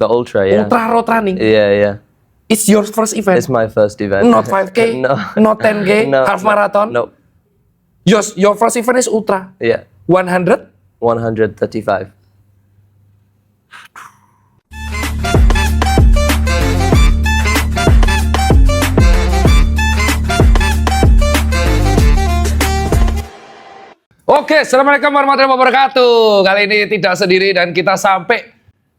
The Ultra, yeah. Ultra road running. Yeah. It's your first event. It's my first event. Not 5K, No. not 10K, No, half marathon. Nope. Your first event is ultra. Yeah. 100. 135. Oke, assalamualaikum warahmatullahi wabarakatuh. Kali ini tidak sendiri dan kita sampai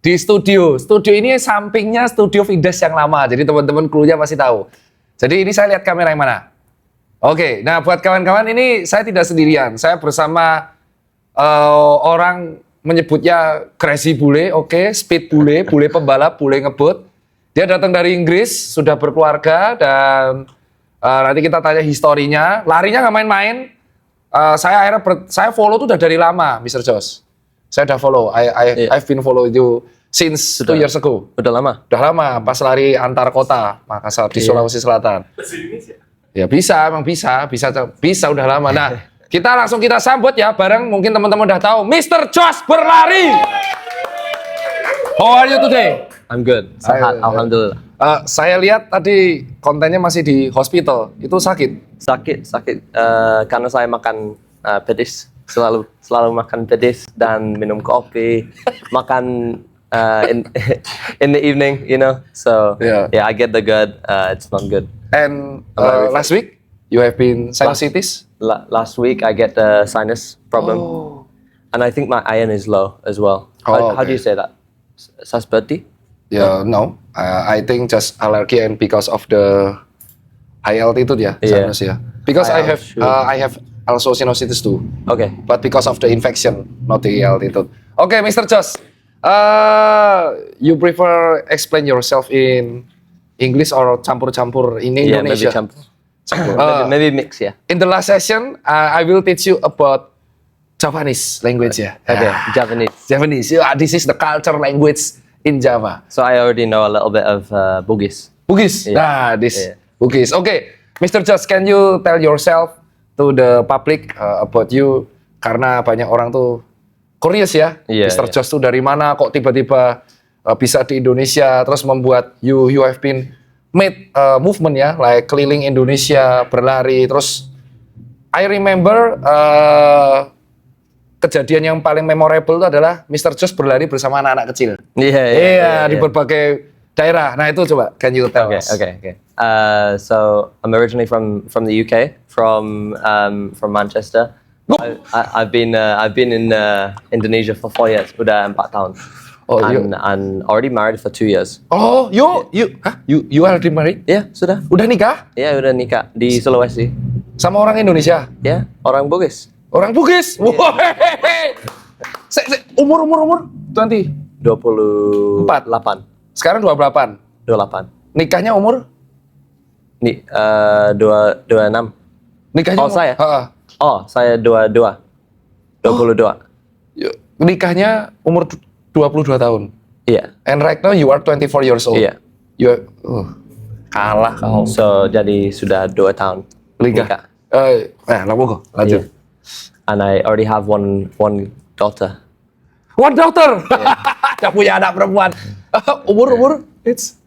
di studio. Studio ini sampingnya studio Fides yang lama. Jadi teman-teman krunya pasti tahu. Jadi ini saya lihat kamera yang mana. Oke, nah buat kawan-kawan ini saya tidak sendirian. Saya bersama orang menyebutnya crazy bule, oke, speed bule, bule pembalap, bule ngebut. Dia datang dari Inggris, sudah berkeluarga dan nanti kita tanya historinya. Larinya nggak main-main. Saya follow tuh udah dari lama, Mr. Josh. Saya udah follow. I've been follow you since 2 years ago. Udah lama? Udah lama, pas lari antar kota Makassar di Sulawesi Selatan. Ya bisa, emang bisa udah lama. Nah, kita sambut ya bareng, mungkin teman-teman udah tahu, Mr. Josh berlari. How are you today? I'm good. Sehat, alhamdulillah. Saya lihat tadi kontennya masih di hospital. Itu sakit? Sakit. Karena saya makan pedis. Selalu makan pedis dan minum kopi. Makan in the evening, you know. So yeah, I get the good. It's not good. And last week you have been sinusitis? Last week I get a sinus problem. And I think my iron is low as well. How do you say that? Sasperti? Yeah, no. I think just allergy and because of the high altitude sinus Because I have also sinusitis too. Okay. But because of the infection, not the altitude. Okay, Mr. Josh. You prefer explain yourself in English or campur-campur in Indonesia? Yeah, maybe campur. Maybe mix, yeah. In the last session, I will teach you about Javanese language, Okay, Javanese. Yeah, this is the culture language in Java. So I already know a little bit of Bugis. Bugis? Yeah. Bugis. Okay, Mr. Josh, can you tell yourself to the public about you? Karena banyak orang tuh curious ya. Mr. Josh tuh dari mana kok tiba-tiba bisa di Indonesia, terus membuat you have been made movement like keliling Indonesia, berlari, terus I remember kejadian yang paling memorable itu adalah Mr. Josh berlari bersama anak-anak kecil. Iya, di berbagai daerah. Nah itu coba, can you tell us? Okay. So I'm originally from the UK, from Manchester. I've been in Indonesia for 4 years. Udah 4 tahun. And already married for 2 years. Oh, you already married? Yeah, sudah. Udah nikah? Yeah, udah nikah di Sulawesi. Sama orang Indonesia? Yeah, orang Bugis. Orang Bugis? Yeah. Umur? 20? 28. Sekarang 28? 28. Nikahnya umur? 26. Nikahnya umur? Saya? Saya 22. 22. Nikahnya umur 22 tahun? Iya. And right now you are 24 years old? Iya. Kalah kau. So, jadi sudah 2 tahun nikah. Lanjut. Yeah. And I already have one daughter. One daughter? Udah punya anak perempuan. Umur? It's?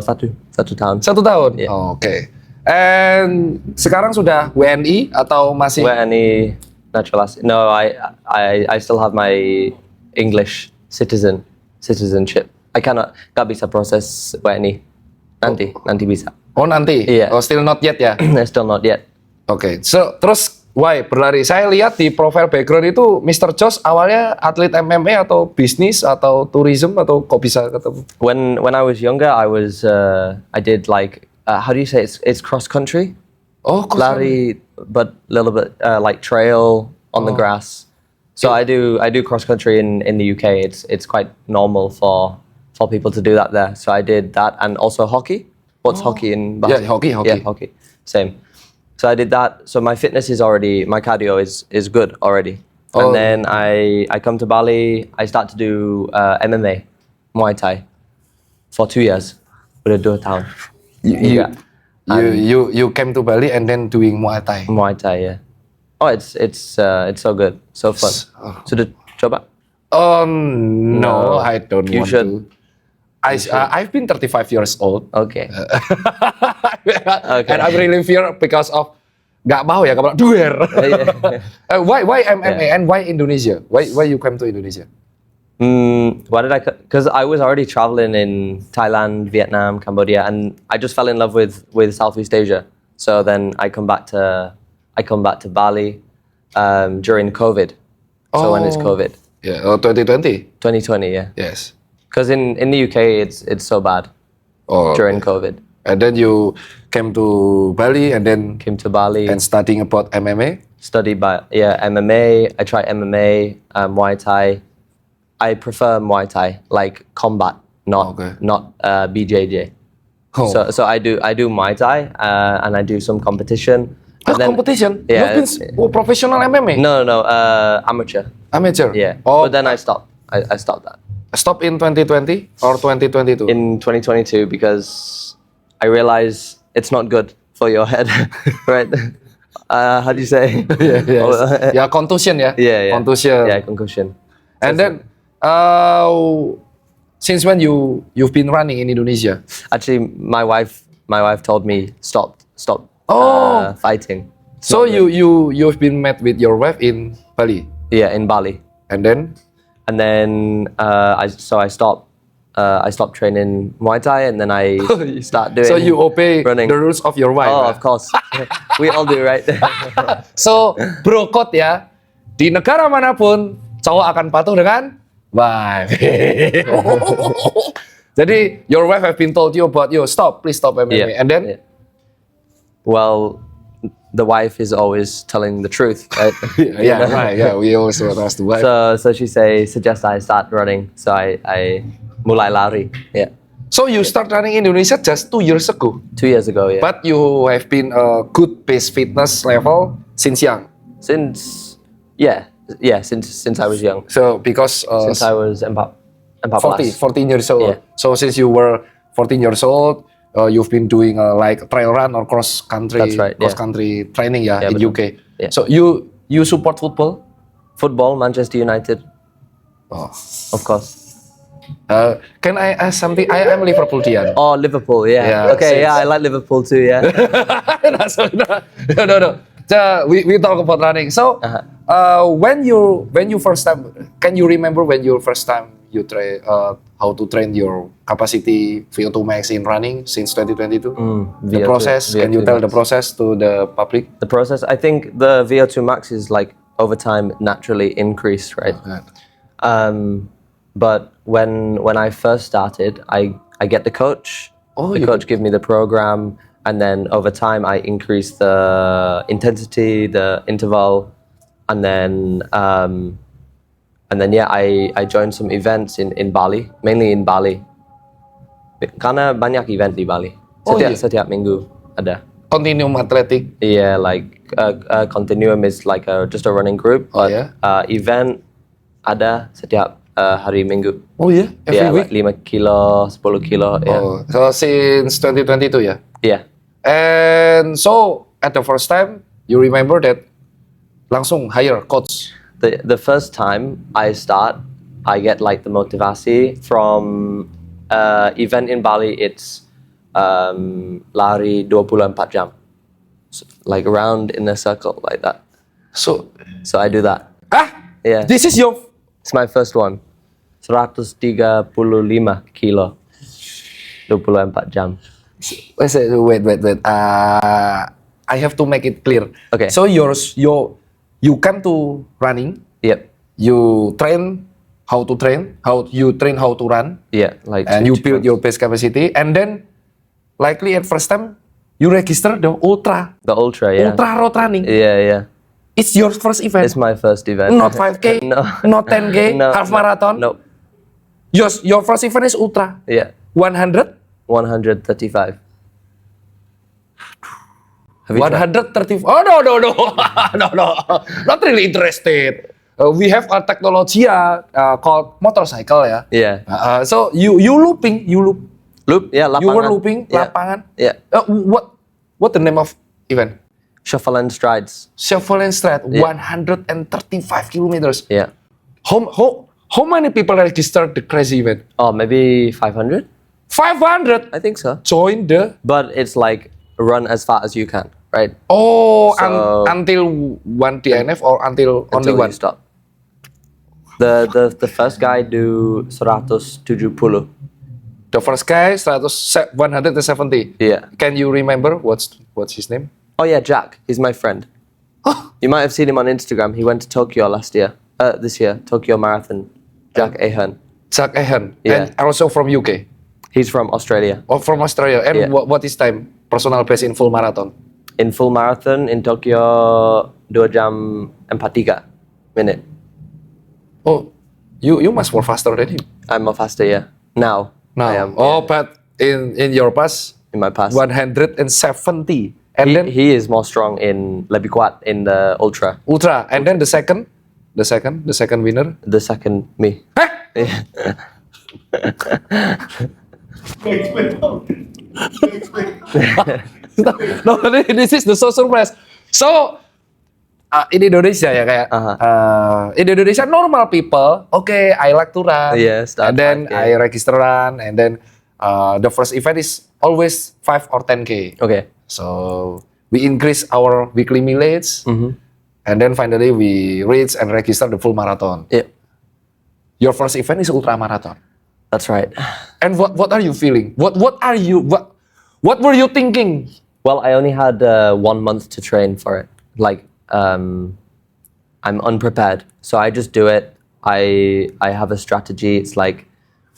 Satu tahun. 1 tahun? Yeah. Oke. And sekarang sudah WNI atau masih? WNI naturalized. No, I still have my English citizenship. Gak bisa proses WNI. Nanti bisa. Oh nanti? Iya. Oh still not yet ya? Still not yet. Oke. So terus why berlari? Saya lihat di profile background itu Mr. Josh awalnya atlet MMA atau bisnis atau tourism atau kok bisa ketemu? When I was younger, I did like how do you say it's cross country? Oh, lari, but a little bit like trail on the grass. So I do cross country in the UK. It's quite normal for people to do that there. So I did that and also hockey. What's hockey in Bahasa? Yeah, hockey. Yeah, hockey. Same. So I did that. So my fitness is already, my cardio is good already. And then I come to Bali. I start to do MMA, Muay Thai, for 2 years. Udah 2 tahun. You came to Bali and then doing Muay Thai. Muay Thai, yeah. Oh, it's so good, so fun. Sudah coba? No, I don't You want should. to. I've been 35 years old. Okay. And I'm really fear because of nggak mau ya kalau duer. Why MMA and why Indonesia? Why you come to Indonesia? Why did I? Because I was already traveling in Thailand, Vietnam, Cambodia, and I just fell in love with Southeast Asia. So then I come back to Bali during COVID. So when it's COVID, Yeah, 2020. 2020, yeah. Yes. Because in the UK it's so bad Oh, during COVID. and then you came to Bali and then Came to Bali, and studying about MMA. studied MMA. I tried MMA, Muay Thai. I prefer Muay Thai, like combat, not Okay. BJJ. Oh. So I do Muay Thai and I do some competition. And then- Competition? Yeah. You've been professional MMA? No, amateur. Amateur? Yeah. Oh, But then I stopped. I stopped that stop in 2020 or 2022? in 2022 because I realized it's not good for your head, right? How do you say? Yeah, contusion ya? Yeah. Contusion. Yeah, concussion. And then, since when you've been running in Indonesia? Actually, my wife told me stop Oh. fighting. It's So not good. you've been met with your wife in Bali, Yeah, in Bali, and then and then I stopped. I stopped training Muay Thai, and then I start doing. so you obey running. the rules of your wife. Oh, ya? of course. We all do, right? So bro code ya, di negara manapun cowok akan patuh dengan wife. Jadi your wife have been told you about please stop MMA, Yeah. and then Yeah. Well, the wife is always telling the truth, right? yeah, right, yeah, we always ask the wife. So she suggest I start running. So I mulai lari. Yeah, So you start running in Indonesia just 2 years ago, 2 years ago. Yeah, but you have been a good base fitness level since young. since I was young, So because since I was 14 years old. Yeah. So since you were 14 years old, you've been doing like trail run or cross country, That's right, yeah. training ya Yeah, in betul. UK. Yeah. So you support football? football, Manchester United, Oh. of course. Can I ask something? I am Liverpoolian. Oh, Liverpool. Yeah. Yeah, Okay. since- Yeah, I like Liverpool too. Yeah. No. We talk about running. So when you first time, can you remember when you first time you try how to train your capacity VO2 max in running since 2022? The VO2 process. Can you tell the max. process to the public? The process. I think the VO2 max is like over time naturally increased, right? But when I first started, I get the coach. Oh, The you coach give me the program, and then over time I increase the intensity, the interval, and then yeah, I joined some events in Bali, mainly in Bali. Karena banyak event di Bali. Oh, iya. Setiap minggu ada. Continuum athletic. Yeah, like Continuum is like just a running group, Oh, but yeah? Event ada setiap hari Minggu. Oh yeah, every Yeah, week. like 5 kilo, 10 kilo. Yeah. Oh, so since 2022 ya. Yeah. And so at the first time, you remember that langsung hire coach. The first time I start, I get like the motivasi from event in Bali. It's lari 24 jam, so, like around in a circle like that. So, So I do that. Yeah. this is your It's my first one. 135 kilo. 24 jam. wait. I have to make it clear. Okay. So you come to running. Yep. You train how to train. How to run, Yeah. Like and you two- two build months. your base capacity. And then, likely at first time, you register the ultra The ultra, yeah. road running. Yeah. It's your first event. It's my first event. Not 5K, No. not 10K, No, half no, marathon. No. Your first event is ultra. Yeah. 100? 135. Have you tried? 130. Oh no. No. Not really interested. We have a technology called motorcycle ya. Yeah. So you looping, you loop. Loop? Yeah, lapangan. You were looping Yeah. lapangan. Yeah. What the name of event? Shuffle and strides. Shuffle and Stride, Yeah. 135 kilometers. Yeah. How How many people registered the crazy event? Oh, maybe 500. 500. I think so. Join the. But it's like run as fast as you can, right? Oh, So- until one DNF or until only Until one? you stop. The first guy do 170. The first guy 170. Yeah. Can you remember what's his name? Oh yeah, Jack. He's my friend. You might have seen him on Instagram. He went to Tokyo this year, Tokyo Marathon. Jack Ahern. Jack Ahern. Yeah. And also from UK. He's from Australia. Or from Australia. And Yeah. what is time? Personal best in full marathon. In full marathon in Tokyo 2 jam 43 minute. Oh, you must more faster than him. I'm a faster, yeah. Now I am. Oh, yeah, but in your past in my past. 170. And then He is more strong in lebih kuat in the ultra. ultra. And then the second winner. The second me. Hah? Yeah. No, this is the so surprise. So in Indonesia ya kayak in Indonesia normal people, okay, I like to run, Yeah, start and then 5K. I register run, and then the first event is always 5 or 10K. Okay. So we increase our weekly mileage, and then finally we reach and register the full marathon. Yeah, Your first event is ultra marathon. that's right. And what are you feeling? What were you thinking? Well, I only had 1 month to train for it. Like, I'm unprepared, so I just do it. I have a strategy. It's like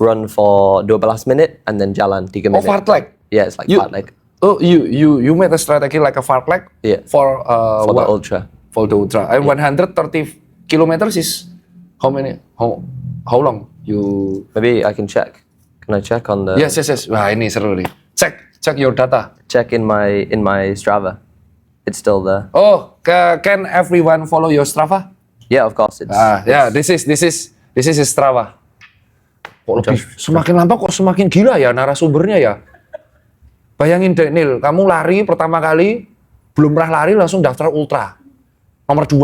run for 12 minute and then jalan 3 minute. fartlek? Yeah, it's like You- fartlek Oh, you made a strategy like a fartlek Yeah. for for the what? ultra. For the ultra. And 130 kilometers is how many? How long? You Maybe I can check. Can I check on the yes. Wah, ini seru nih. Check your data. check in my Strava? It's still there. Oh, can everyone follow your Strava? Yeah, of course. It's Yeah, this is his Strava. Kok lebih, semakin lama kok semakin gila ya narasumbernya ya. Bayangin deh, Nil, kamu lari pertama kali, belum pernah lari langsung daftar ultra. Nomor 2.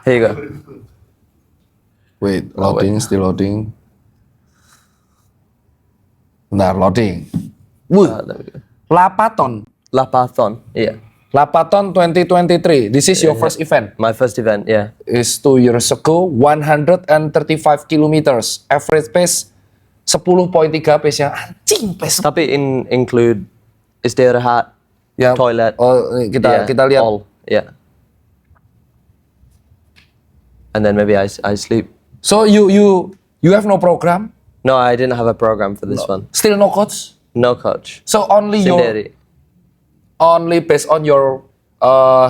Here you go. Wait, loading, still loading. Bentar, loading. There we go. Lapaton. Lapathon. Yeah, Lapaton 2023. This is your first event. my first event. Yeah. Is 2 years ago, 135 kilometers. Average pace 10.3 pace ya. Anjing, pace. Tapi include istirahat, Ya, toilet. Oh, Yeah, kita lihat. all. Yeah. And then maybe I sleep. So you have no program? No, I didn't have a program for this one. Still no coach? No coach. So only Sendiri. only based on your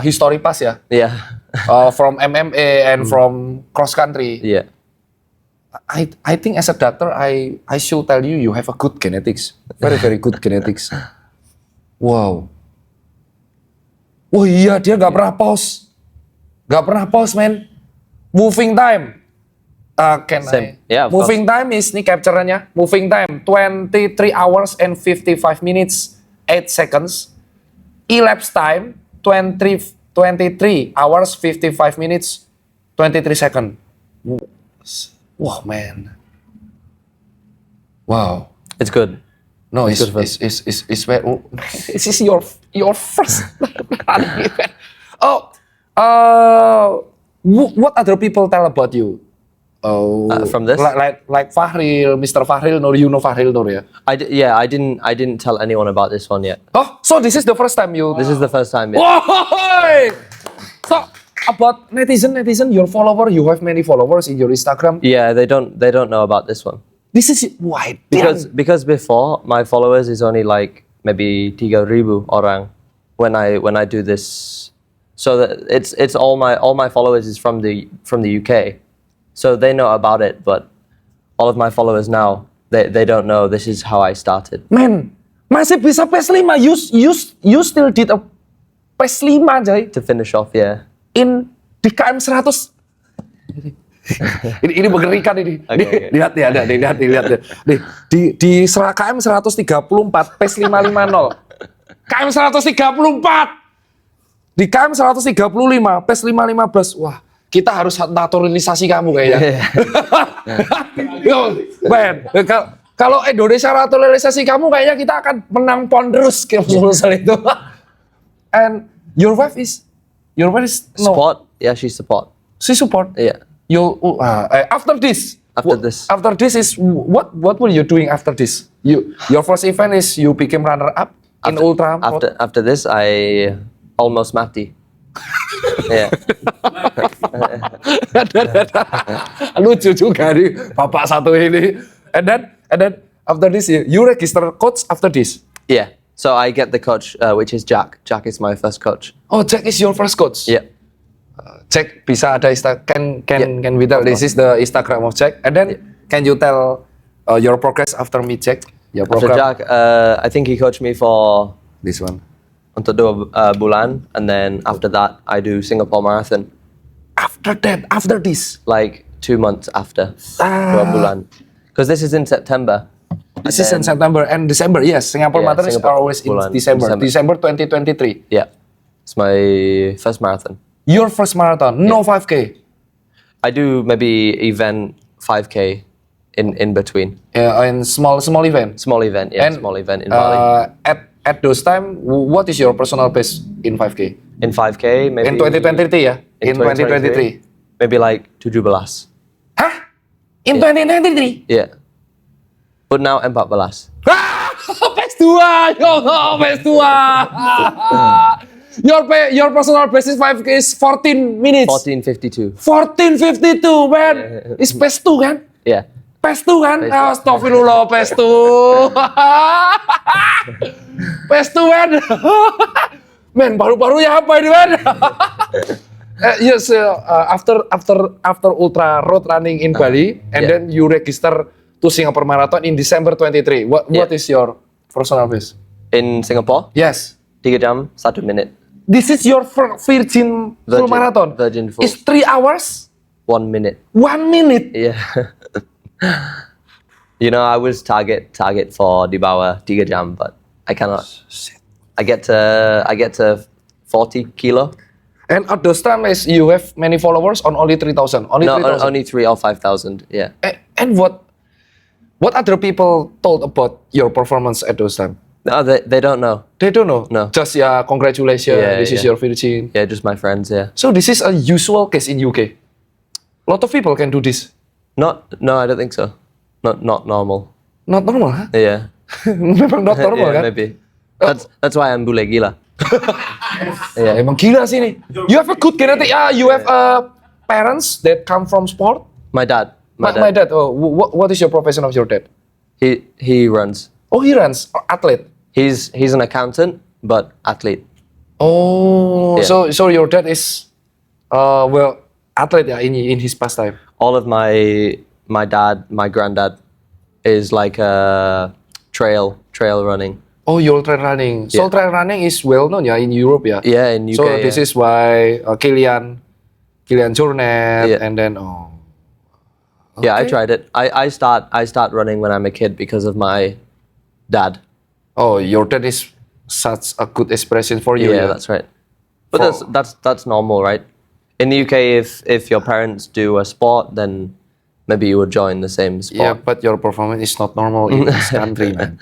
history pass ya? Yeah. From MMA and from cross country. Yeah. I think as a doctor I should tell you have a good genetics. Very good genetics. Wow. Wah iya dia nggak pernah pause. Nggak pernah pause man. Moving time. Can Same. I? Yeah, of Moving time is nih capture-nya. Moving time 23 hours and 55 minutes 8 seconds. Elapsed time 23 hours 55 minutes 23 seconds. Wow, man. Wow. It's good. No, It's it's good for- it's very. This is your first running event. Oh, what other people tell about you? Oh, From this? like Fahril, Mr. Fahril Nur, you know Fahril Nur ya? I didn't tell anyone about this one yet. Oh, so this is the first time you. This is the first time. Yeah. Whoa! So about netizen, your follower, you have many followers in your Instagram. Yeah, they don't know about this one. This is why Because before my followers is only like maybe 3,000 orang when I do this. So that it's all my followers is from the UK. So they know about it, but all of my followers now they don't know this is how I started. man, masih bisa pace 5. You still did a pace 5 Jay. To finish off, yeah. Di KM 100. ini mengerikan ini. Okay. Lihat ya, lihat. Nih, di KM 134 pace 550. KM 134. Di KM 135 pace 515. Wah, kita harus naturalisasi kamu kayaknya. Yo, man, kalau Indonesia naturalisasi kamu kayaknya kita akan menang pon terus kayak Sulsel itu. And your wife is no. Support. Yeah, she support. She support. Yeah. You after this. After this. After this is what were you doing after this? Your first event is you became runner up in ultra. After this, I almost mati. Yeah. Lucu juga nih bapak satu ini. And then after this you register coach after this. Yeah. So I get the coach, which is Jack. Jack is my first coach. Oh, Jack is your first coach. Yeah. Jack bisa ada can we tell this is the Instagram of Jack, and then can you tell your progress after meet Jack? Your After program. Jack, I think he coached me for This one. untuk 2 bulan, and then after that I do Singapore Marathon. After this. Like 2 months after 2 bulan, because this is in September. This is in September and December. Yes, Singapore Yeah, Marathon is Singapore always in bulan December. December. December 2023. Yeah, it's my first marathon. Your first marathon, no 5K. I do maybe event 5K in between. Yeah, in small event. Small event, yeah, And, small event in Bali. At those time, what is your personal best in 5K? In 5K, maybe In 2023 ya? In 2023. maybe like 17. Hah? In 2023? Yeah. But now 14. PES 2, yo, PES 2. Your personal best is 5K is 14 minutes. 14:52. 14:52, man. It's PES 2 kan? Yeah. PES 2 kan? PES 2. Astagfirullah, PES 2. PES 2, man. Men, paru-parunya apa ini, man? Yes, after ultra road running in Bali, and Yeah. then you register to Singapore Marathon in December 23. What Yeah. is your personal best? In Singapore, Yes. 3 jam 1 minute. This is your virgin full Virgin- marathon. virgin full. It's 3 hours, 1 minute. 1 minute. Yeah. You know, I was target for di bawah 3 jam, but I cannot. I get to 40 kilo. And at those times, you have many followers on only 3,000. Only No, 3,000. only 3 or 5,000. Yeah. And what other people told about your performance at those time? No, they don't know. They don't know. No. Just congratulations. Yeah, This is yeah. your virgin. Yeah, just my friends. Yeah. So this is a usual case in UK. A lot of people can do this. No, I don't think so. Not normal. Not normal, huh? Yeah. Memang not normal Yeah, kan? maybe. That's why I'm bule gila. Ya, emang gila sih nih. You have a good genetic. You have parents that come from sport. My dad. My dad. Oh, what is your profession of your dad? He runs. Oh, he runs. Athlete. He's an accountant, but athlete. Oh, Yeah. so your dad is athlete ya in his pastime. All of my dad, my granddad, is like trail running. Oh, your trail running. So Yeah. trail running is well known ya in Europe ya. Yeah, in UK. So this is why Kilian Jornet, Yeah. and then Yeah, I Okay. tried it. I start running when I'm a kid because of my dad. oh, your dad is such a good expression for you. Yeah, ya. that's right. But that's normal, right? In the UK, if your parents do a sport, then maybe you would join the same Yeah, sport. but your performance is not normal in this country, man.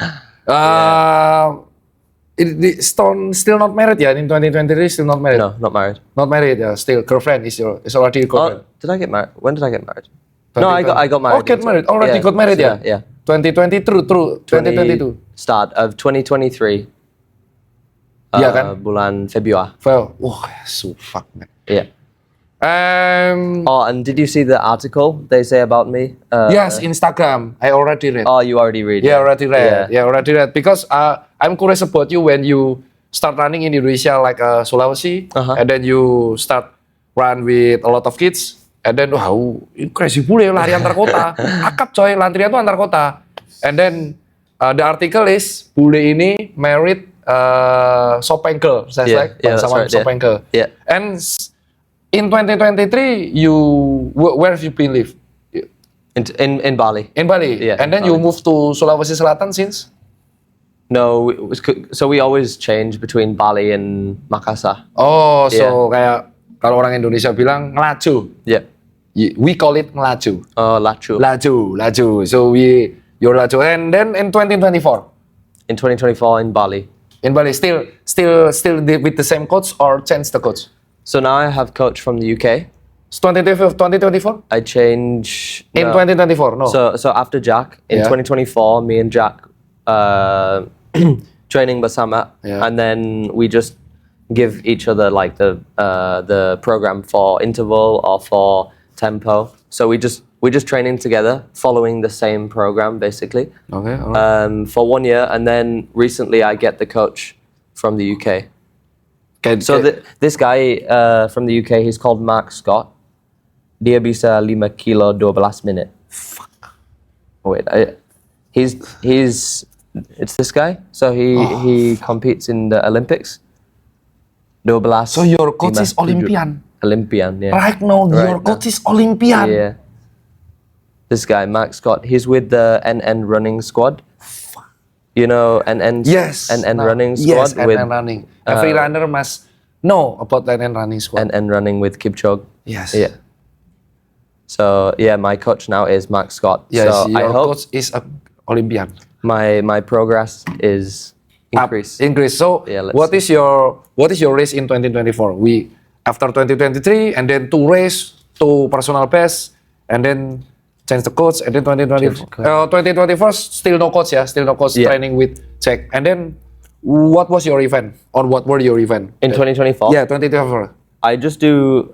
Still not married ya in 2023. Still not married. No, not married. Not married. Yeah, still girlfriend is already girlfriend. Oh, did I get married? When did I get married? No, I got married. Oh, get married. Already Yeah, got married ya. Yeah. 2020 through 2022. Start of 2023. Iya kan? Bulan Februari. Well, so fuck man. Yeah. Um, Oh, and did you see the article they say about me? yes, Instagram. I already read. Oh, you already read it? Yeah, already read. Yeah. Yeah, already read. Because I'm curious about you when you start running in Indonesia like Sulawesi, Uh-huh. and then you start run with a lot of kids, and then crazy bule lari antar kota, akap coy, lantrian tuh antar kota, and then the article is bule ini married Sopengkel, saya Yeah, like yeah, that's sama right, yeah. Sopengkel, Yeah. and in 2023 where have you been live? In Bali. In Bali, Yeah, and then Bali. you moved to Sulawesi Selatan since. No, so we always change between Bali and Makassar. Oh, so kayak Kalau orang Indonesia bilang ngelaju. Yeah. We call it ngelaju. Lachu. Laju. So you're laju. And then in 2024, In 2024 in Bali. in Bali, still with the same coach or change the coach? So now I have coach from the UK. 2024? I change In no. 2024, no. So after Jack in Yeah. 2024, me and Jack training bersama, Yeah. and then we just give each other like the program for interval or for tempo. So we just training together, following the same program basically. Okay. Alright. For 1 year, and then recently I get the coach from the UK. So this guy from the UK, he's called Mark Scott. Dia bisa 5 kilo 12 minit. Fuck. Wait, it's this guy. So he competes in the Olympics. 12. So your coach 5, is Olympian? 7. Olympian, yeah. Right now, Right your now. coach is Olympian. Yeah. This guy, Mark Scott, he's with the NN running squad. You know NN Yes. NN No. running Yes, squad with NN running. Every runner must know about NN running squad. NN running with Kipchoge. Yes. Yeah. So yeah, my coach now is Mark Scott. Yes, so I your hope coach is a Olympian. my progress is increase. Increase. So Yeah, let's what is your race in 2024? We after 2023 and then two race, two personal best, and then change the coach, and then 2024 still no coach, yeah, still no coach. Yeah. Training with Jack. And then what was your event, or what were your event In 2024, Yeah, 2024. I just do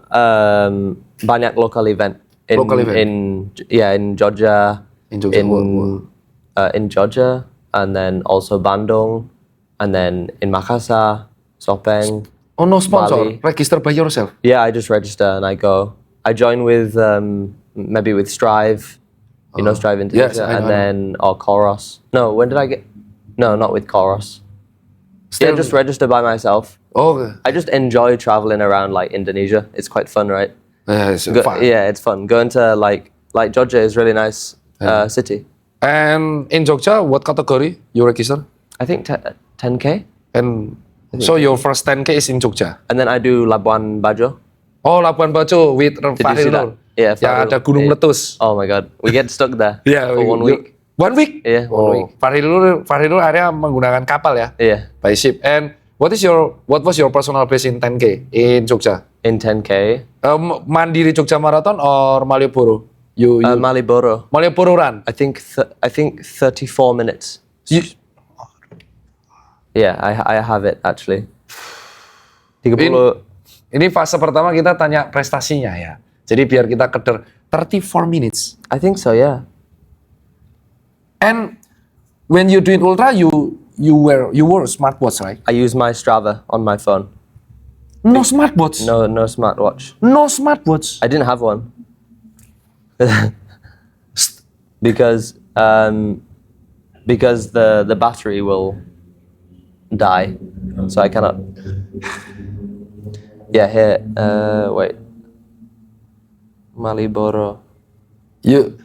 banyak local event. Local event. In Georgia. In Jogja, In Georgia, and then also Bandung, and then in Makassar, Sopeng. Oh, no sponsor. Bali. Register by yourself. Yeah, I just register and I go. I join with maybe with Strive, you know Strive Yes, Indonesia, I and know. then or Chorus. No, when did I get? No, not with Chorus. Still- Yeah, just register by myself. Oh, I just enjoy traveling around like Indonesia. It's quite fun, right? it's fun. Yeah, it's fun. Going to like Georgia is really nice city. And in Jogja, what category you register? I think 10K, And so your first 10K is in Jogja. and then I do Labuan Bajo. Oh, Labuan Bajo with you see Fahri that? Nur. Yeah, Yang Fahri ada Nur. gunung Yeah. meletus. Oh my god, we get stuck there Yeah, for 1 week. 1 week? Yeah, 1 week. Fahri Nur akhirnya menggunakan kapal ya, Yeah, by ship. And what was your personal best in 10K in Jogja? in 10K. Mandiri Jogja Marathon or Malioboro? You Maliboro. Malioboro run. I think 34 minutes. You- Yeah, I have it actually. 30. Ini fase pertama kita tanya prestasinya ya. Jadi biar kita keder 34 minutes. I think so. Yeah. And when you doing ultra, you wear smartwatch, right? I use my Strava on my phone. No smartwatch. No smartwatch. No smartwatch. I didn't have one. because the battery will die, so I cannot. Yeah, here. Wait. Maliboro. You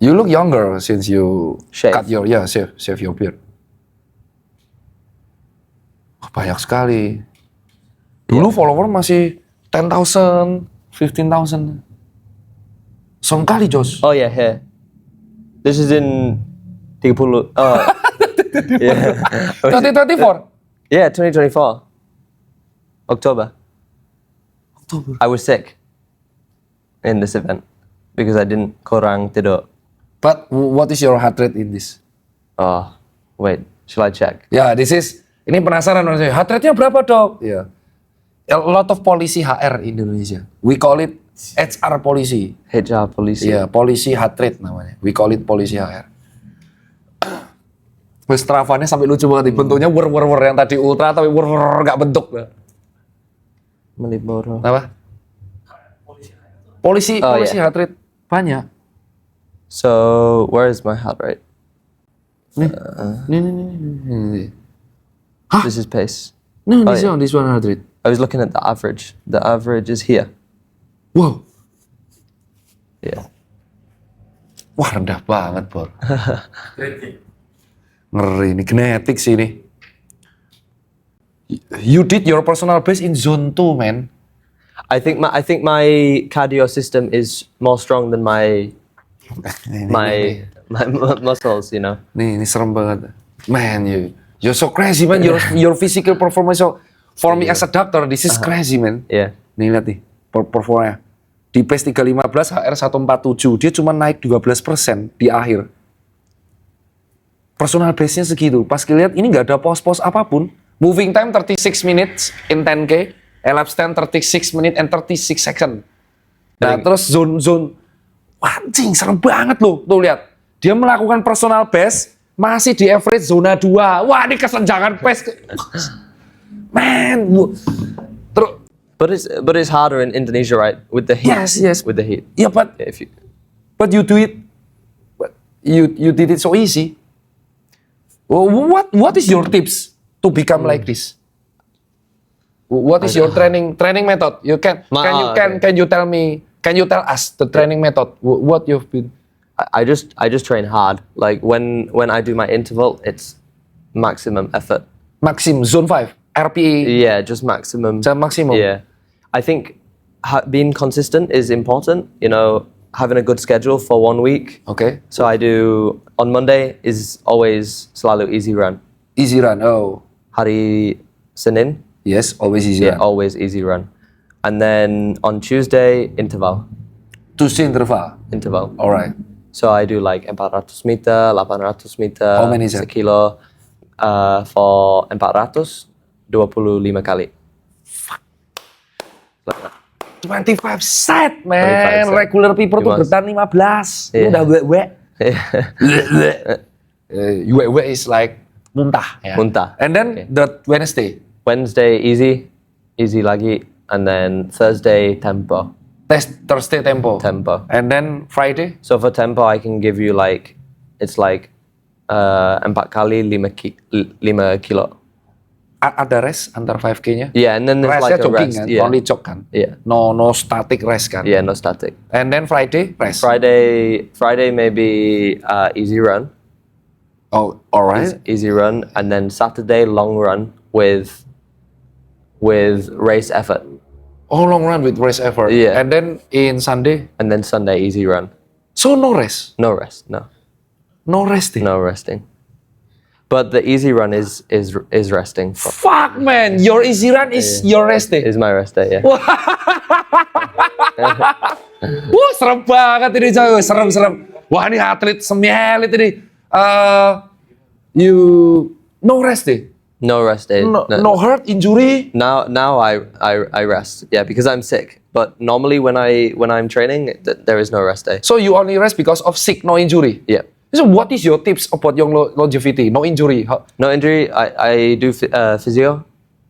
look younger since you Shave. cut your shave your beard. Oh, banyak sekali. Dulu follower masih 10,000, 15,000. Sengkali, Jos. Oh yeah, here. This is in 30. Oh. Yeah. 2024. Yeah, 2024. October. I was sick in this event because I didn't kurang tidur. But what is your heart rate in this? Oh, wait. Shall I check? Ya, ini penasaran orang saya. Heart rate-nya berapa, Dok? Ya. A lot of polisi HR in Indonesia. We call it HR polisi. HR polisi. Iya, polisi heart rate namanya. We call it polisi HR. Wes Strava-nya sampai lucu banget. Bentuknya wer yang tadi ultra tapi nggak bentuk. Maliboro. Apa? Polisi Oh, polisi yeah. heart rate banyak. So, where is my heart rate? Nih. This is pace. No, Oh, this one heart rate. I was looking at the average. The average is here. Wow. Yeah. Wah, rendah banget, Bor. Ngeri, ini genetik sih ini. You did your personal best in zone 2, man. I think my cardio system is more strong than my muscles, you know. Nih, ini serem banget. Man, you're so crazy, man. Your physical performance. So, for me as a doctor, this is crazy, man. Yeah. Nih, lihat nih, performanya. Di pace 315, HR 147, dia cuma naik 12% di akhir. Personal base-nya segitu. Pas lihat ini nggak ada pos-pos apapun. Moving time 36 minutes in 10K. Elapsed time 36 minutes and 36 seconds. Nah, terus zone. Wah, anjing, serem banget loh. Tuh lihat. Dia melakukan personal best masih di average zona 2. Wah, ini kesenjangan pace. Man. Terus But it's harder in Indonesia, right? With the heat. Yes. With the heat. yeah, but you do it. But you did it so easy. What is your tips to become like this? What is your training method? Can you tell us the training method? What you've been? I just train hard. Like when I do my interval, it's maximum effort. Maxim zone 5 RPE. Yeah, just maximum. Maximum. Yeah, I think being consistent is important. You know, having a good schedule for 1 week. Okay. So I do on Monday is always selalu easy run. Easy run. Oh. Hari Senin. Yes, always easy Yeah, run. always easy run. And then on Tuesday, interval. Tuesday interval. Alright. So I do like 400 meter, 800 meter, How many is that? sekilo. For 400, 25 kali. 25 set, man. 25 set. Regular people tuh Gimana? bertahan 15. Lu Iya. udah we. We is like muntah. Ya. Muntah. And then Okay. the Wednesday easy lagi, and then Thursday tempo. Thursday tempo. And then Friday. So for tempo, I can give you like it's like 4 kali 5 kilo. Ada rest antar 5K-nya. Yeah, and then there's Restnya like a jogging rest. kan, Yeah. only jog kan. Yeah. No static rest kan. Yeah, no static. And then Friday rest. Friday maybe easy run. Oh, alright. Easy run, and then Saturday long run with race effort, Oh, long run with race effort. Yeah. And then in Sunday, and then Sunday easy run. so no rest. No rest, no Resting. no resting. But the easy run is resting. Fuck man, your easy run is your rest day. Is my rest day, yeah. Wah, serem banget ini coy, serem. Wah, ini atlet semielit ini. You no rest day. No rest day. No hurt, injury. Now I rest. Yeah, because I'm sick. But normally when I'm training, there is no rest day. So you only rest because of sick, no injury. Yeah. So what is your tips about your longevity? No injury. No injury. I do physio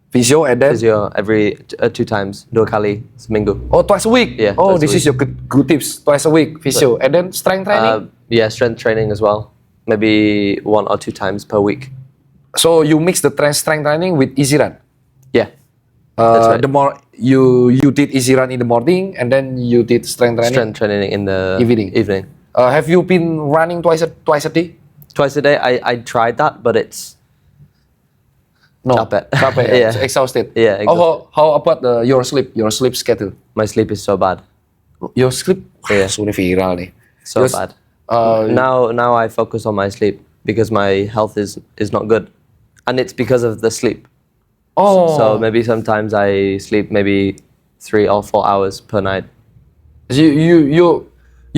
Physio and then. physio every 2 times, 2 kali seminggu. Oh, twice a week. Yeah, Oh, twice a this is your good tips. Twice a week physio and then strength training. Yeah, strength training as well. Maybe 1 or 2 times per week. So you mix the strength training with easy run. Yeah. That's right. The more you did easy run in the morning and then you did strength training. Strength training in the Evening. Have you been running twice a day? Twice a day. I tried that, but it's No. capek. Capek. Yeah. It's exhausted. Yeah, Oh, how about your sleep? Your sleep schedule? My sleep is so bad. Your sleep? Iya. Ini viral nih. So Your- bad. Uh, Now I focus on my sleep because my health is not good, and it's because of the sleep. Oh. So maybe sometimes I sleep maybe 3 or 4 hours per night. You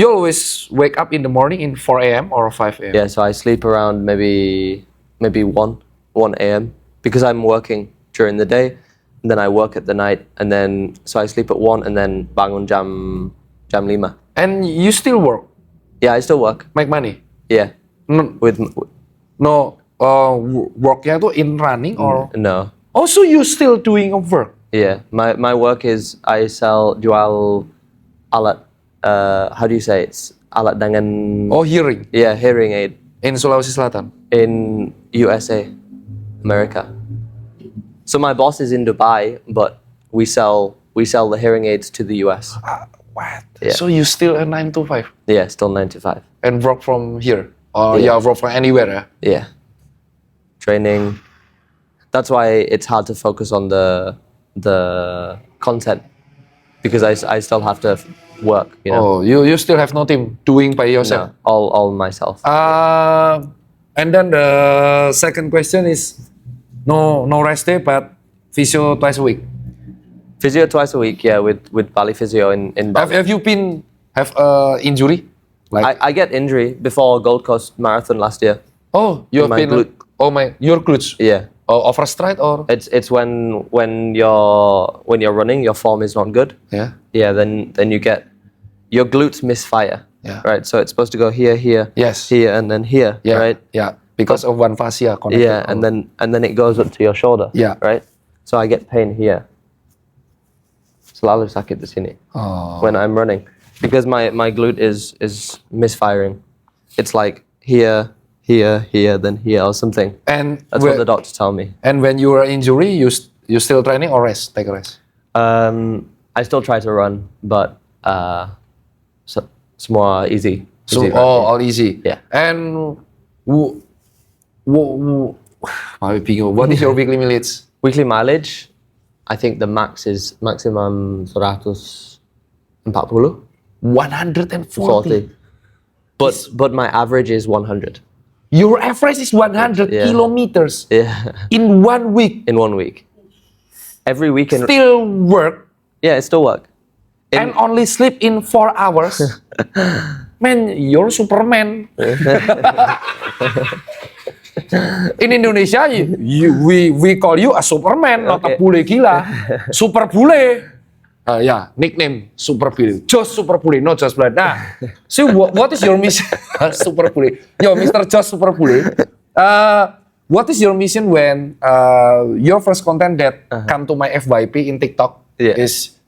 always wake up in the morning in 4 a.m. or 5 a.m. Yeah, so I sleep around maybe 1 a.m. because I'm working during the day, and then I work at the night, and then so I sleep at 1 and then bangun jam 5. And you still work, Yeah, I still work. make money. Yeah, No, with worknya tuh in running or no. also you still doing a work. Yeah, my work is I jual alat. How do you say it's alat dengan? Oh, hearing Yeah, hearing aid in Sulawesi Selatan. in USA, America. So my boss is in Dubai, but we sell the hearing aids to the US. What? Yeah. So you still a 9 to 5 Yeah, still 9 to 5. and work from here? Oh, Yeah. yeah, work from anywhere. Yeah. Yeah, training. That's why it's hard to focus on the content because I still have to work. You know, Oh, you still have no team doing by yourself. no, all myself. And then the second question is no rest day, but physio twice a week. Physio twice a week, yeah, with Bali Physio in Bali. Have you been have injury? Like I get injury before Gold Coast Marathon last year. you have my been glute. your glutes. Yeah, Overstride or it's when you're running, your form is not good. yeah. Yeah, then you get your glutes misfire. Yeah. Right. So it's supposed to go here, Yes. here, and then here. Yeah, Right. yeah, because of one fascia connected. Yeah, and then it goes up to your shoulder. Yeah. Right. So I get pain here. Selalu sakit di sini Oh. when I'm running because my glute is misfiring. It's like here, then here or something. And That's what the doctor told me. and when you are injury, you still training or rest? Take a rest. I still try to run, but so it's more easy. So Easy run, all easy. Yeah. And what is your weekly mileage? Weekly mileage, I think the max is maximum 140. 140. But my average is 100. Your average is 100 Yeah. kilometers Yeah, in 1 week. in 1 week. Every weekend. Still work Yeah, it still work. and only sleep in 4 hours. Man, you're Superman. In Indonesia, we call you a Superman, not a Okay. bule gila. Super bule. Yeah, nickname Super Bule. Josh Super Bule, not Josh Blood. Nah, so what is your mission? Super Bule. Yo, Mr. Josh Super Bule. What is your mission when your first content that come to my FYP in TikTok Yeah. is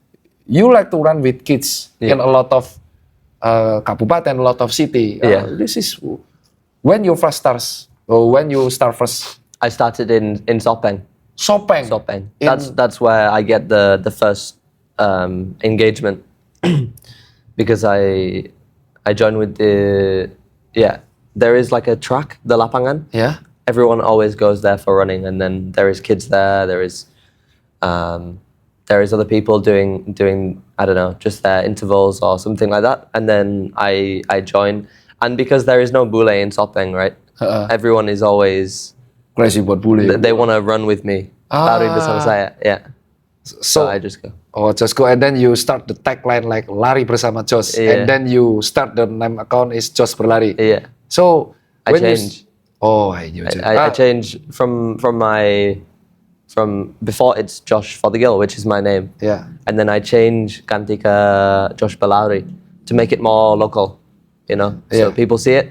you like to run with kids Yeah. in a lot of kabupaten, a lot of city. Yeah. This is when you first starts, or when you start first. I started in Sopeng. Sopeng. Sopeng. In- That's where I get the first engagement because I joined with there is like a track, the lapangan. Yeah. Everyone always goes there for running, and then there is kids there. There is other people doing I don't know, just their intervals or something like that. And then I join, and because there is no bule in Sopeng, right? Everyone is always Crazy buat bule. they want to run with me. Lari bersama saya, yeah. So I just go. Oh, just go, and then you start the tagline like lari bersama Josh, Yeah. and then you start the name account is Josh Berlari. Yeah, So I when you change. I I change from before it's Josh Fothergill, which is my name. Yeah. And then I change Kantika Josh Balari to make it more local, you know. So Yeah. people see it,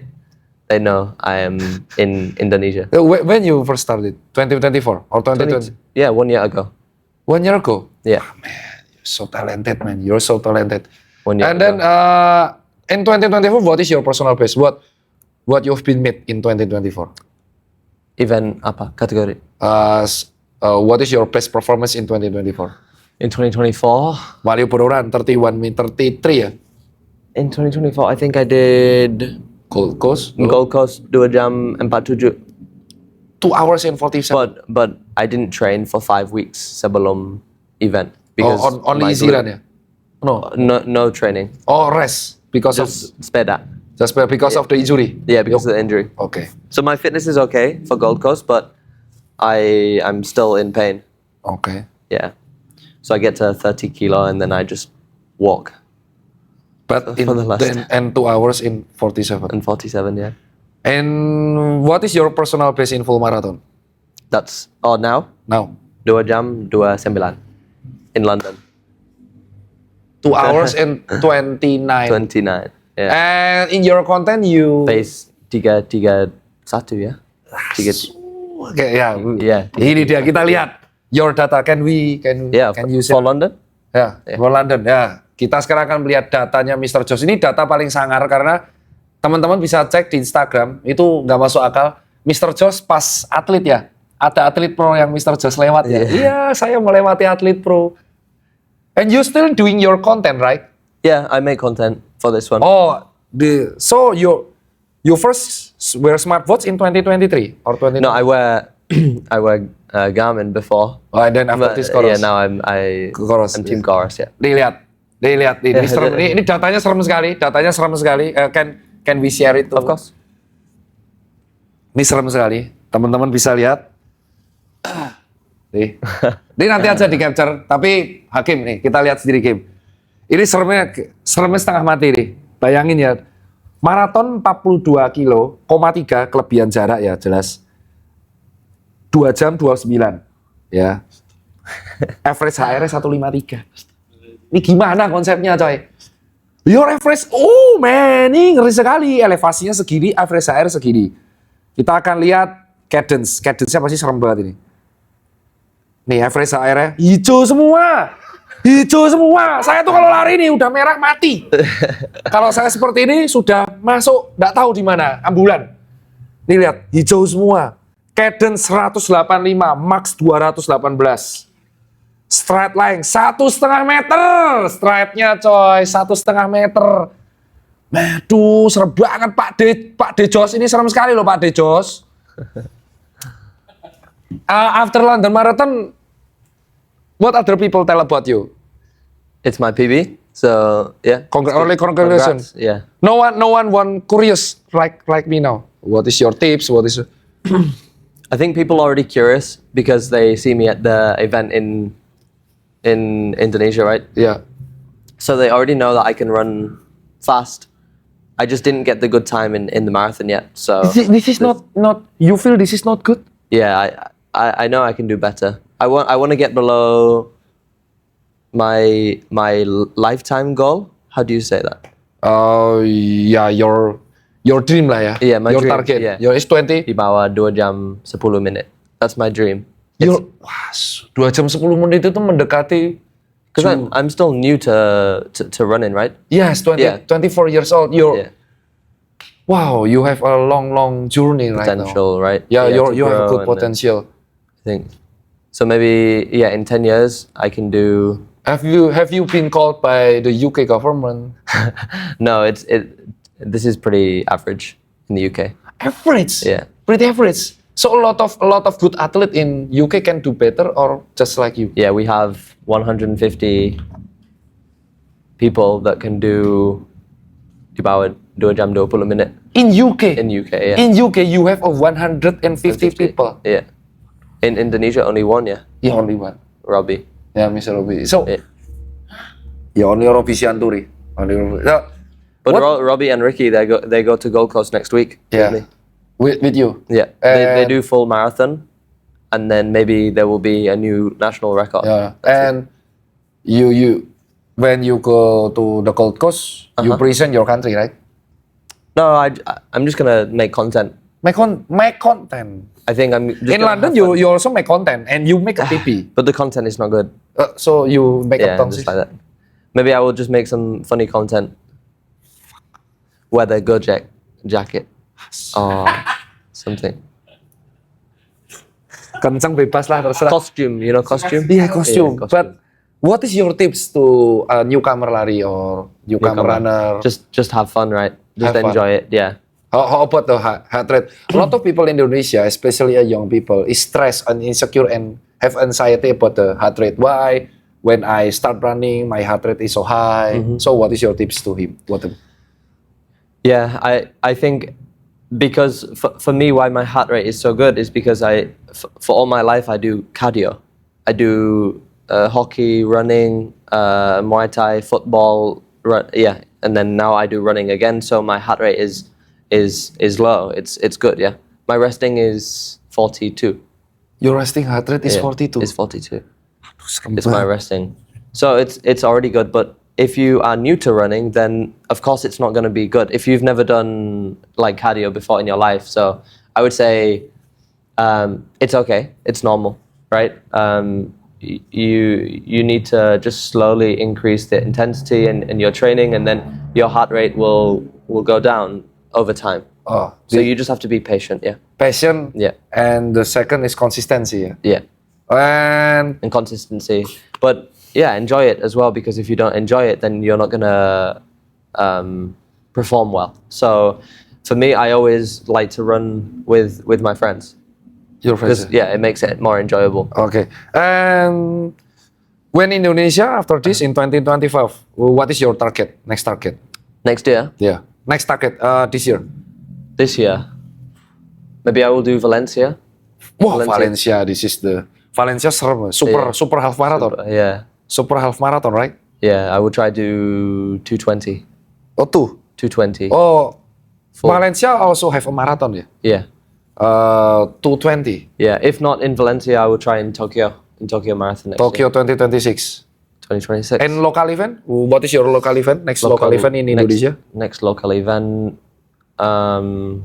they know I am in Indonesia. When you first started, 2024 or 2020? Yeah, 1 year ago. 1 year ago. Yeah, You're so talented, man. You're so talented. 1 year And then in 2024, what is your personal best? What you've been made in 2024? event apa kategori? What is your best performance in 2024? In 2024, Mario Purworan 33 ya. in 2024 I think I did Gold Coast. Gold Coast 2 jam 47. 2 hours and 47. But I didn't train for 5 weeks sebelum event because only my easy glute- run ya? No. No training, Oh, rest because just sepeda. of the injury. Yeah, because of the injury. Okay. So my fitness is okay for Gold Coast, but I'm still in pain. Okay. Yeah. So I get to 30 kilo and then I just walk But For the last- and 2 hours in 47. in 47. Yeah. And what is your personal best in full marathon That's now now? 2 jam 29 in London. 2 hours and 29. 29. Yeah. And in your content you Pace 331 ya. 3 Oke, ya. Yeah. Ini dia kita lihat your data. Can Yeah. you For share? London. Ya, for London. Ya, kita sekarang akan melihat datanya Mr. Josh. Ini data paling sangar karena teman-teman bisa cek di Instagram. Itu nggak masuk akal. Mr. Josh pas atlet ya. Ada atlet pro yang Mr. Josh lewat ya. Iya, saya melewati atlet pro. And you still doing your content, right? Yeah, I make content for this one. Oh, so you first wear smartwatch in 2023 or 20? No, I wear Garmin before. Oh, and then after But, this chorus. yeah, now I'm Chorus, Team Chorus. Yeah. Dilihat, Nih lihat ini, Ya, serem. Ini datanya serem sekali. Datanya serem sekali. Can we share it? Of course. Ini serem sekali. Teman-teman bisa lihat. Nih. Ini nanti aja di capture. Tapi Hakim nih, kita lihat sendiri Kim. Ini seremnya setengah mati nih. Bayangin ya. Maraton 42 kilo, 3 kelebihan jarak ya jelas. 2 jam 29 ya. Average HR-nya 153. Ini gimana konsepnya coy? Your average, oh man, ini ngeri sekali. Elevasinya segini, average HR segini. Kita akan lihat cadence. Cadence-nya pasti serem banget ini. Nih average HR-nya hijau semua. Hijau semua. Saya tuh kalau lari nih udah merah mati. Kalau saya seperti ini sudah masuk, nggak tahu di mana, ambulan. Nih lihat, hijau semua. Cadence 185, max 218. Stride line 1,5 meter. Stride-nya coy, 1,5 meter. Aduh, serem banget Pak De Jos ini serem sekali loh Pak De Jos. After London Marathon, what other people tell about you? It's my PB, so yeah. Congratulations. Yeah. No one curious like me now. What is your tips? What is? I think people are already curious because they see me at the event in Indonesia, right? Yeah. So they already know that I can run fast. I just didn't get the good time in the marathon yet. So This is not. You feel this is not good? yeah, I know I can do better. I want to get below my lifetime goal. How do you say that? Oh yeah, your dream lah ya. Yeah, my your dream, target. yeah. Your is 20. Di bawah 2 jam 10 menit. That's my dream. Wah, 2 jam 10 menit itu mendekati. Because I'm still new to running, right? Yes, 20, Yeah. 24 years old. Yeah. Wow, you have a long journey right now. Potential, right? Yeah, to you have a grow good and then potential. I think. So maybe in 10 years I can do. Have you been called by the UK government? No, this is pretty average in the UK. Average. Yeah. Pretty average. So a lot of good athlete in UK can do better or just like you. Yeah, we have 150 people that can do di bawah 2 jam 20 menit In UK. in UK. Yeah. In UK you have a 150 people. Yeah. In Indonesia only one, yeah. Yeah, only one. Robbie. Yeah, Mr. Robbie. So Yeah. yeah, only Robbie Sianturi. Only Robbie. So, But what- Robbie and Ricky, they go to Gold Coast next week. with Yeah. me. With you. Yeah. They And- do full marathon, and then maybe there will be a new national record. Yeah. And you when you go to the Gold Coast, you present your country, right? No, I'm just gonna make content. Make content. I think I'm just In gonna London, have fun. you also make content and you make a PP. But the content is not good. So you make Yeah, a just like that. Maybe I will just make some funny content. Wear the Gojek jacket. Or something. Kencang bebas lah terserah. Costume, you know costume? Yeah, costume. Yeah, But what is your tips to a newcomer lari or newcomer runner? Just have fun, right? Just Have fun. enjoy it, yeah. How about the heart rate? A lot of people in Indonesia, especially young people, is stressed and insecure and have anxiety about the heart rate. Why? When I start running, my heart rate is so high. So what is your tips to him? Yeah, I think because for me, why my heart rate is so good is because for all my life I do cardio. I do hockey, running, Muay Thai, football, and then now I do running again. So my heart rate is low. It's good, yeah. My resting is 42. Your resting heart rate is Yeah, 42. It's 42. It's my resting. So it's already good, but if you are new to running, then of course it's not going to be good. If you've never done like cardio before in your life, so I would say it's okay. It's normal, right? You need to just slowly increase the intensity in your training, and then your heart rate will go down over time. Oh, So you just have to be patient, yeah. passion. Yeah. And the second is consistency. Yeah. And And consistency. But yeah, enjoy it as well, because if you don't enjoy it, then you're not gonna perform well. So for me, I always like to run with my friends your friends. because yeah, it makes it more enjoyable. Okay. And When Indonesia after this in 2025, what is your target? Next target? Next year, Yeah. Next target this year. this year, maybe I will do Valencia. Wah, Valencia. Valencia. This is the Valencia serem. Super Yeah. super half marathon. Yeah, Super half marathon, right? yeah. I will try do 220. Oh, two. 220. Oh, Full. Valencia also have a marathon, yeah. Yeah, 220. yeah. If not in Valencia, I will try in Tokyo Marathon next Tokyo 2026. year, 2026. And local event? What is your local event? Next local event in Indonesia? Next local event. I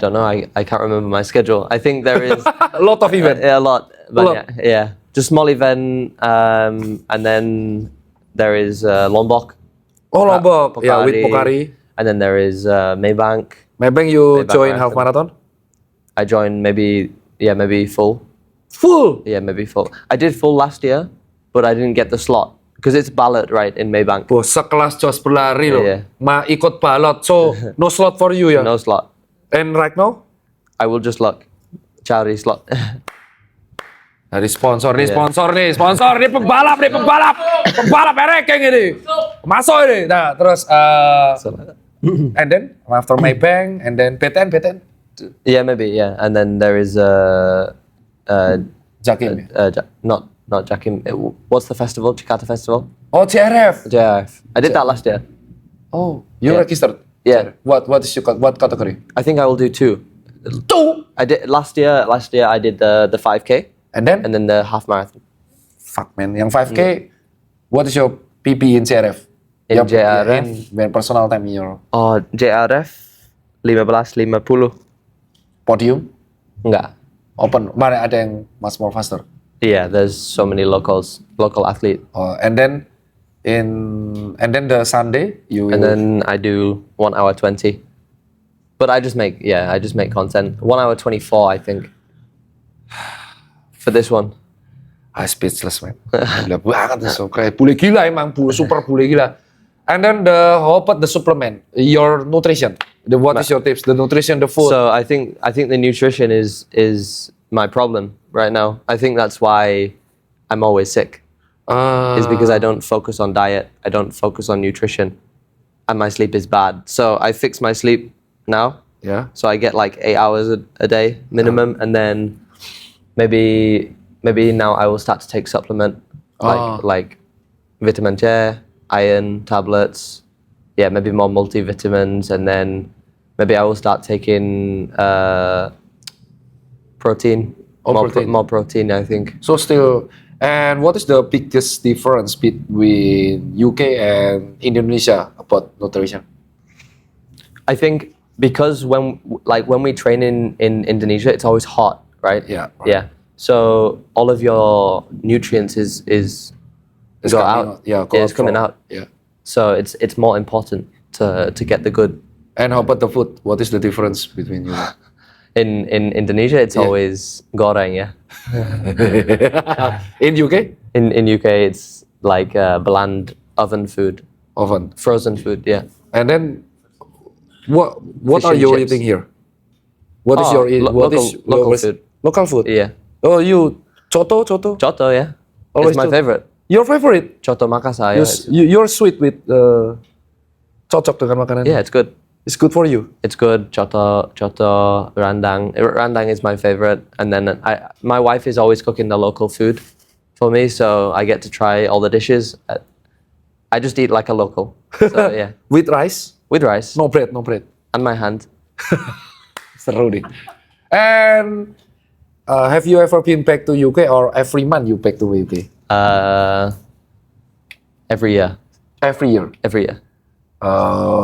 don't know. I can't remember my schedule. I think there is A lot of event. a lot, but lot. yeah, just small event. And then there is Lombok. Oh, Lombok. Yeah, with Pokari. And then there is Maybank. Maybe you Maybank join half marathon? I joined maybe full. Full. Yeah, maybe full. I did full last year, but I didn't get the slot because it's ballot right in Maybank. Bos, sekelas Jos berlari loh. Iya. Ikut balot. So, no slot for you ya? No slot. And right now? I will just look. Cari slot. Dari sponsor nih, Iya. sponsor nih pembalap ranking ini. Masuk ini. Nah, terus and then after Maybank and then PTN. Yeah, maybe. Yeah, and then there is Jakim. not Jakim. What's the festival? Jakarta Festival. Oh, CRF. JRF. I did that last year. Oh, you Yeah. registered? Yeah. What is your what category? I think I will do two. Two. I did last year. Last year I did the 5K And then? and then the half marathon. Fuck man, yang 5K. What is your PB in CRF? In Your JRF? in personal time in your Oh, JRF 15:50. podium. Enggak. Open. Mana ada yang much more faster. Yeah, there's so many local athlete. And then the Sunday you And then I do 1 hour 20. But I just make content. 1 hour 24, I think. For this one. speechless man. Gila banget so kayak bule gila emang super bule gila. And then how about the supplement, your nutrition. What is your tips? The nutrition, the food. So I think the nutrition is my problem right now. I think that's why I'm always sick. Is because I don't focus on diet. I don't focus on nutrition, and my sleep is bad. So I fix my sleep now. Yeah. So I get like 8 hours a day minimum, and then maybe now I will start to take supplement like vitamin C, iron tablets. Yeah, maybe more multivitamins, and then maybe I will start taking protein. Protein. More protein, I think. So still, and what is the biggest difference between UK and Indonesia about nutrition? I think because when we train in Indonesia, it's always hot, right? Yeah. Yeah. So all of your nutrients is It's go coming out. Yeah, It's coming out. Yeah. So it's more important to get the good. And how about the food? What is the difference between you? In Indonesia, it's Yeah. always goreng, yeah. In UK? In UK, it's like bland oven food, Oven. frozen food, yeah. And then, what Fish are and you chips. eating here? What is Oh, your local food. Local food. Yeah. Oh, you coto. Choto, yeah. Always It's my choto. favorite. Your favorite? Choto Makassar. Yeah, You're sweet with cocok dengan makanan. yeah, it's good. It's good for you. It's good. Choto, rendang. Rendang is my favorite. And then my wife is always cooking the local food for me, so I get to try all the dishes. I just eat like a local. So yeah, With rice? with rice No bread. and my hand. Seru nih. And have you ever been back to UK or every month you back to UK? Every year. Every year.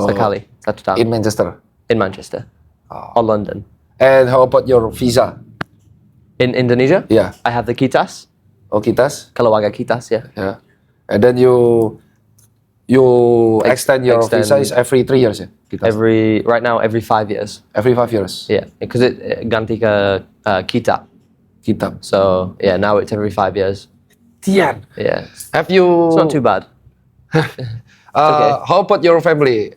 Sekali, satu tahun. In Manchester. In Manchester or London. And how about your visa? In Indonesia, Yeah. I have the kitas. Oh, kitas? Keluarga kitas, yeah. Yeah. And then you extend your visa is every 3 years ya? Kitas. Right now every 5 years. Every 5 years. Yeah, because it ganti ke kita. Kitab. So yeah, now it's every 5 years. Tian. Yeah, Have you? it's not too bad. okay. How about your family?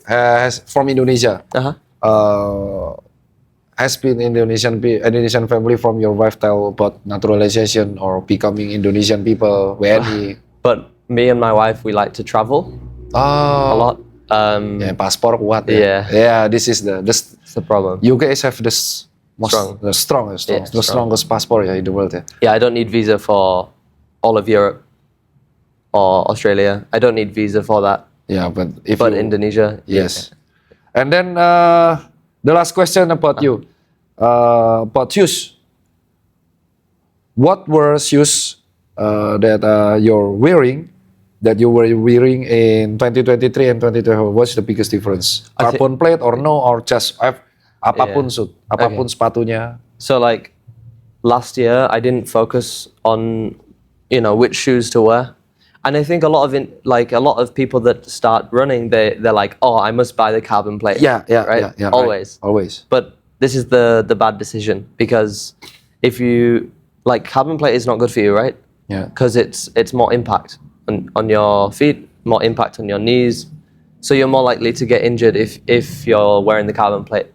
From Indonesia. Uh-huh. has been Indonesian family from your wife tell about naturalization or becoming Indonesian people, WNI? But me and my wife, we like to travel a lot. Ya, paspor kuat ya. Yeah. Yeah, this is the It's the problem. you guys have the Strong. the strongest, Yeah, the strong. strongest passport ya in the world ya. Yeah, I don't need visa for all of Europe or Australia. I don't need visa for that. Yeah, but if But you, Indonesia, yes. And then the last question about you, about shoes. What were shoes that you were wearing in 2023 and 2024? What's the biggest difference? I thi- Carbon plate or no, or just apapun Yeah. shoe, apapun sepatunya. So like last year, I didn't focus on which shoes to wear, and I think a lot of people that start running, they're like, oh, I must buy the carbon plate. Yeah, right. right. Always. Always. But this is the bad decision, because if you carbon plate is not good for you, right? Yeah. Because it's more impact on your feet, more impact on your knees, so you're more likely to get injured if you're wearing the carbon plate.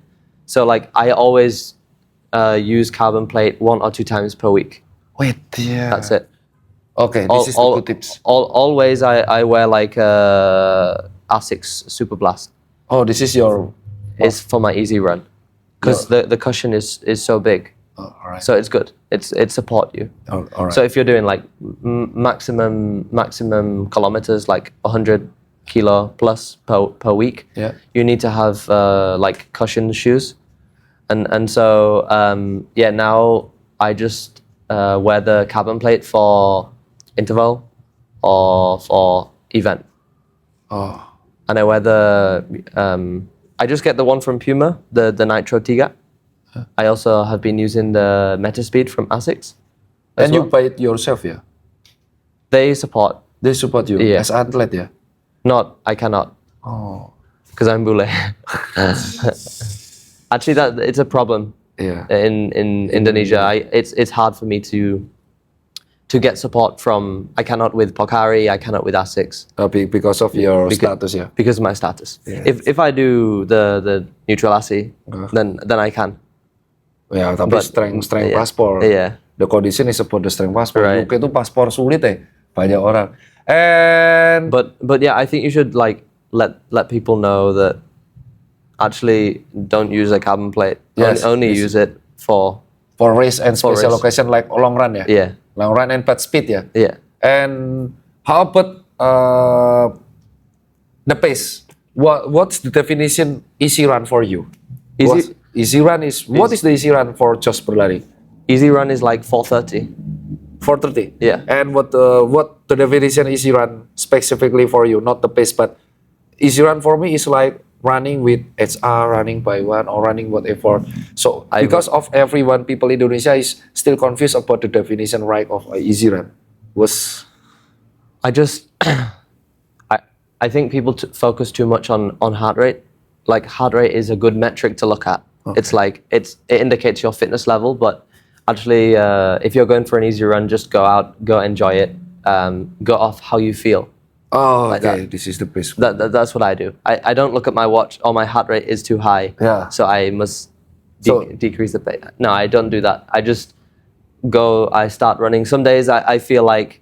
So like I always use carbon plate 1 or 2 times per week. Wait, yeah. That's it. Okay, this is the good tips. Always I wear like Asics Super Blast. Oh, this is your. It's for my easy run, because the cushion is so big, Oh, all right. so it's good. It support you. All right. So if you're doing like maximum kilometers, like 100 kilo plus per week, Yeah. you need to have like cushion shoes, and so now I just wear the carbon plate for interval or for event, Oh, and I wear I just get the one from Puma, the Nitro Tiga. I also have been using the Metaspeed from Asics. as and you well. buy it yourself, yeah? They support. They support you Yeah. as athlete, yeah? Not, I cannot, Oh, because I'm bule. Actually, it's a problem yeah. in Indonesia. It's hard for me to get support from. I cannot with Pocari. I cannot with Asics Because of your status, yeah. because of my status. Yeah. If I do the neutral ASI, then I can. Ya, tapi But- strength yeah. paspor. Yeah. The condition is about the strength paspor. Right. UK itu paspor sulit ya, banyak orang. And But yeah, I think you should like let people know that actually don't use a carbon plate. Yes, Only yes. use it for for race and For special race. occasion like long run ya. yeah Long run and fast speed ya. yeah. And how about the pace? What's the definition easy run for you? Easy run is what is the easy run for Jos berlari? Easy run is like 4:30. 4:30. Yeah. And what the definition easy run specifically for you? Not the pace, but easy run for me is like running with HR, running by one, or running whatever. So because of everyone, people in Indonesia is still confused about the definition right of a easy run. I just I think people focus too much on heart rate. Like heart rate is a good metric to look at. It's like it indicates your fitness level, but actually if you're going for an easy run, just go out, go enjoy it, go off how you feel. Oh, Like okay. that. This is the best. That's what I do. I don't look at my watch. Oh, my heart rate is too high. Yeah. So I must So- decrease the pace. No, I don't do that. I just go. I start running. Some days I feel like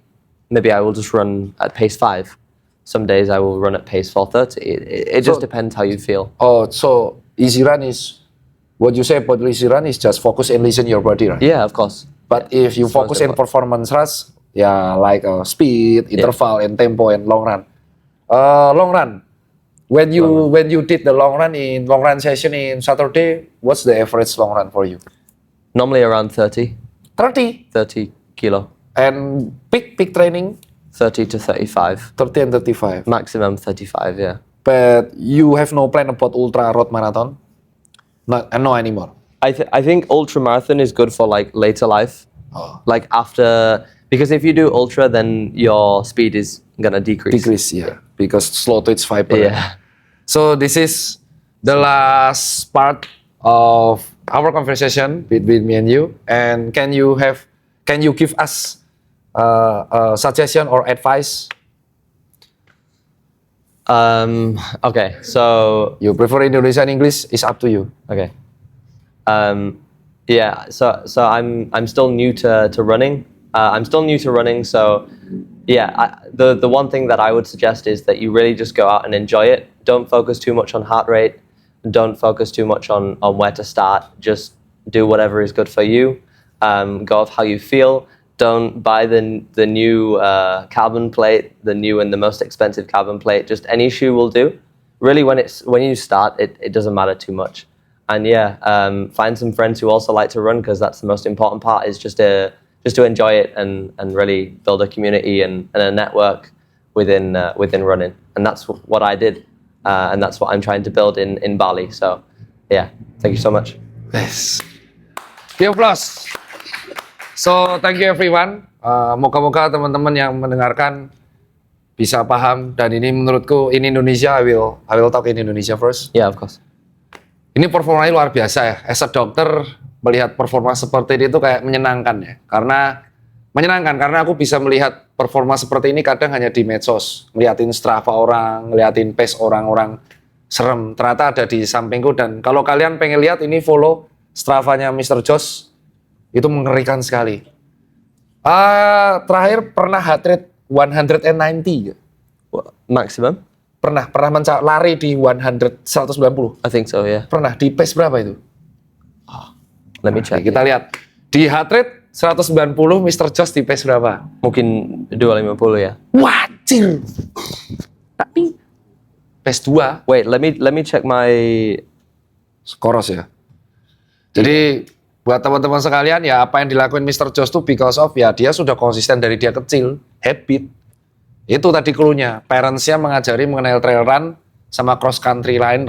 maybe I will just run at pace 5. Some days I will run at pace 4:30. It just So- depends how you feel. Oh, so easy run is what you say about easy run is just focus and listen your body, right? Yeah, of course. But if you It's most focus in important. performance rush, yeah, like speed, interval, and tempo, and long run. Long run. When you did the long run session in Saturday, what's the average long run for you? Normally around 30 kilo, And peak training 30 to 35, 30 and 35. maximum 35. Yeah. But you have no plan about ultra road marathon? No anymore. I think ultra marathon is good for like later life. Oh. Like after, because if you do ultra, then your speed is gonna decrease. Decrease, yeah, because slow twitch fiber. Yeah. So this is the last part of our conversation between me and you. And can you give us a suggestion or advice? Okay. So You prefer Indonesian English? Is up to you. okay. Yeah, so I'm still new to running. I'm still new to running, so yeah. The one thing that I would suggest is that you really just go out and enjoy it. Don't focus too much on heart rate. Don't focus too much on where to start. Just do whatever is good for you. Go off how you feel. Don't buy the new carbon plate, the new and the most expensive carbon plate. Just any shoe will do. Really, when you start, it doesn't matter too much. And yeah, find some friends who also like to run, because that's the most important part, is just to enjoy it and really build a community and a network within running. And that's what I did, and that's what I'm trying to build in Bali. So yeah, thank you so much. Yes. Give applause. So thank you everyone. Moga-moga teman-teman yang mendengarkan bisa paham, dan ini menurutku in Indonesia, I will talk in Indonesia first. Yeah, of course. Ini performanya luar biasa ya. As a dokter, melihat performa seperti ini itu kayak menyenangkan ya. Karena aku bisa melihat performa seperti ini kadang hanya di medsos. Ngeliatin Strava orang, ngeliatin pace orang-orang serem. Ternyata ada di sampingku, dan kalau kalian pengen lihat ini, follow Stravanya Mr. Josh. Itu mengerikan sekali. Terakhir pernah heart rate 190. Maximum? Pernah lari di 190. I think so, yeah. Pernah di pace berapa itu? Let me check. Kita lihat. Di heart rate 190, Mr. Josh di pace berapa? Mungkin 250 ya. Wajir. Tapi pace 2. Wait, let me check my. Skoros ya. Jadi buat teman-teman sekalian ya, apa yang dilakuin Mr. Josh tuh because of ya dia sudah konsisten dari dia kecil, habit. Itu tadi clue-nya. Parents-nya mengajari mengenai trail run sama cross country lain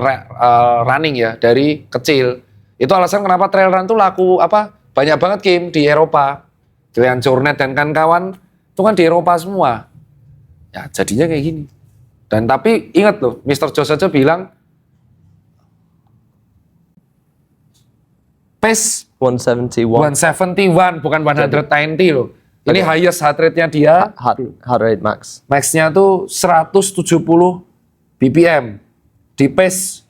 running ya dari kecil. Itu alasan kenapa trail run tuh laku banyak banget Kim di Eropa. Kalian Jornet dan kawan-kawan itu kan di Eropa semua. Ya jadinya kayak gini. Dan tapi ingat loh, Mr. Josh aja bilang pace 171. 171 bukan 190 loh. Ini highest heart rate-nya dia. Heart rate max. Max-nya tuh 170 BPM. Di pace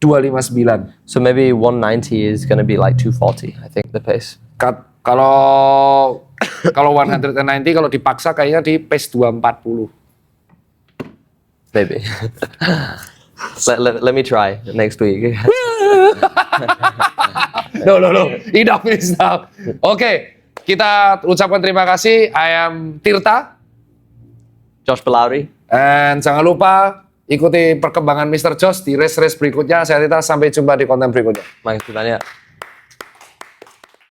259. So maybe 190 is going to be like 240, I think, the pace. Kalau 190 kalau dipaksa kayaknya di pace 240. Maybe. let me try next week. No. Enough is now. Oke, kita ucapkan terima kasih. I am Tirta. Josh Balauri. Dan jangan lupa ikuti perkembangan Mr. Josh di race-race berikutnya. Saya Tirta, sampai jumpa di konten berikutnya. Makasih banyak.